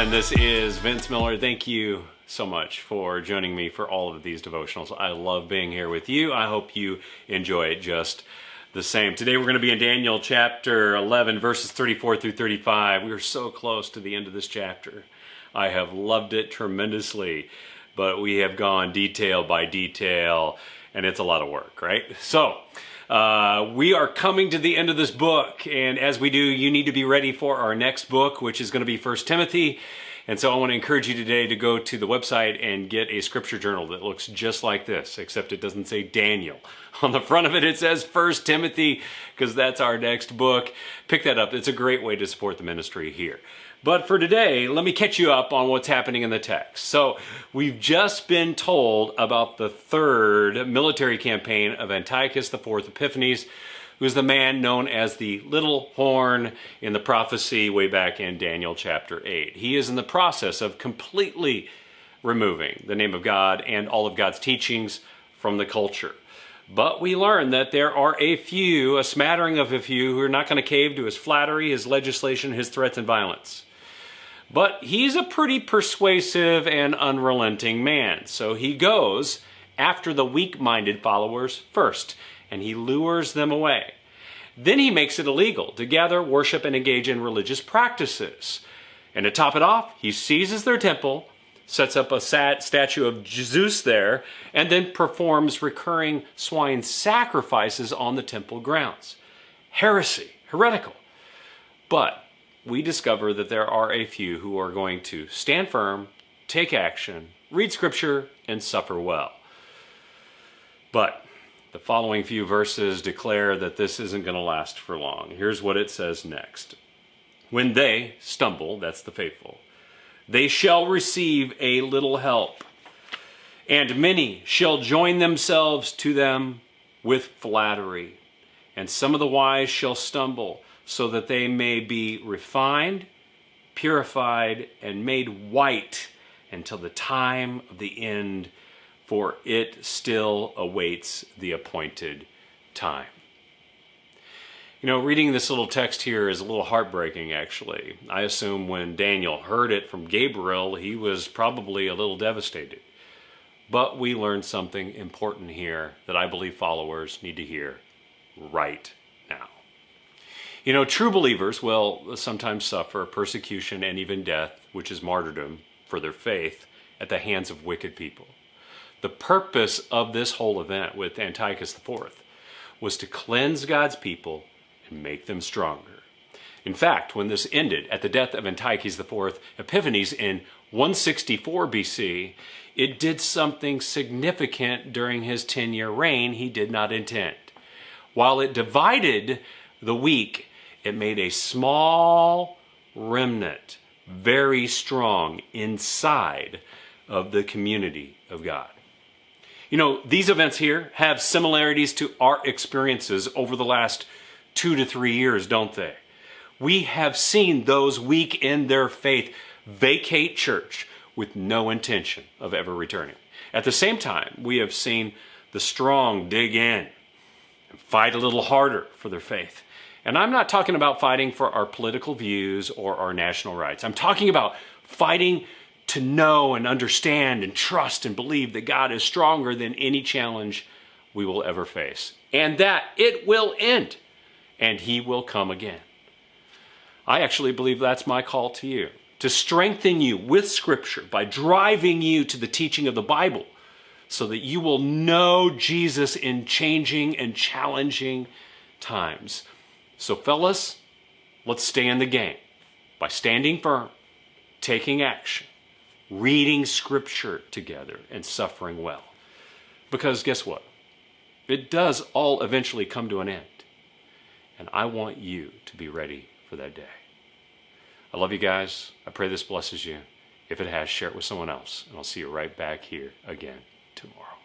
again, this is Vince Miller. Thank you so much for joining me for all of these devotionals. I love being here with you. I hope you enjoy it just the same. Today we're going to be in Daniel chapter 11, verses 34 through 35. We are so close to the end of this chapter. I have loved it tremendously, but we have gone detail by detail, and it's a lot of work, right? So, we are coming to the end of this book, and as we do, you need to be ready for our next book, which is going to be 1 Timothy. And so I want to encourage you today to go to the website and get a scripture journal that looks just like this, except it doesn't say Daniel. On the front of it, it says 1 Timothy, because that's our next book. Pick that up. It's a great way to support the ministry here. But for today, let me catch you up on what's happening in the text. So we've just been told about the third military campaign of Antiochus IV Epiphanes, who's the man known as the little horn in the prophecy way back in Daniel chapter 8. He is in the process of completely removing the name of God and all of God's teachings from the culture. But we learn that there are a smattering of a few, who are not going to cave to his flattery, his legislation, his threats, and violence. But he's a pretty persuasive and unrelenting man. So he goes after the weak-minded followers first, and he lures them away. Then he makes it illegal to gather, worship, and engage in religious practices. And to top it off, he seizes their temple, sets up a statue of Zeus there, and then performs recurring swine sacrifices on the temple grounds. Heresy, heretical. But we discover that there are a few who are going to stand firm, take action, read scripture, and suffer well. But the following few verses declare that this isn't going to last for long. Here's what it says next. When they stumble, that's the faithful, they shall receive a little help, and many shall join themselves to them with flattery. And some of the wise shall stumble, so that they may be refined, purified, and made white until the time of the end, for it still awaits the appointed time. You know, reading this little text here is a little heartbreaking, actually. I assume when Daniel heard it from Gabriel, he was probably a little devastated. But we learned something important here that I believe followers need to hear right now. You know, true believers will sometimes suffer persecution and even death, which is martyrdom for their faith, at the hands of wicked people. The purpose of this whole event with Antiochus IV was to cleanse God's people and make them stronger. In fact, when this ended at the death of Antiochus IV Epiphanes in 164 BC, it did something significant during his 10-year reign he did not intend. While it divided the weak, it made a small remnant very strong inside of the community of God. You know, these events here have similarities to our experiences over the last 2 to 3 years, don't they? We have seen those weak in their faith vacate church with no intention of ever returning. At the same time, we have seen the strong dig in and fight a little harder for their faith. And I'm not talking about fighting for our political views or our national rights. I'm talking about fighting to know and understand and trust and believe that God is stronger than any challenge we will ever face, and that it will end and he will come again. I actually believe that's my call to you, to strengthen you with scripture by driving you to the teaching of the Bible so that you will know Jesus in changing and challenging times. So fellas, let's stay in the game by standing firm, taking action, reading scripture together, and suffering well. Because guess what? It does all eventually come to an end. And I want you to be ready for that day. I love you guys. I pray this blesses you. If it has, share it with someone else. And I'll see you right back here again tomorrow.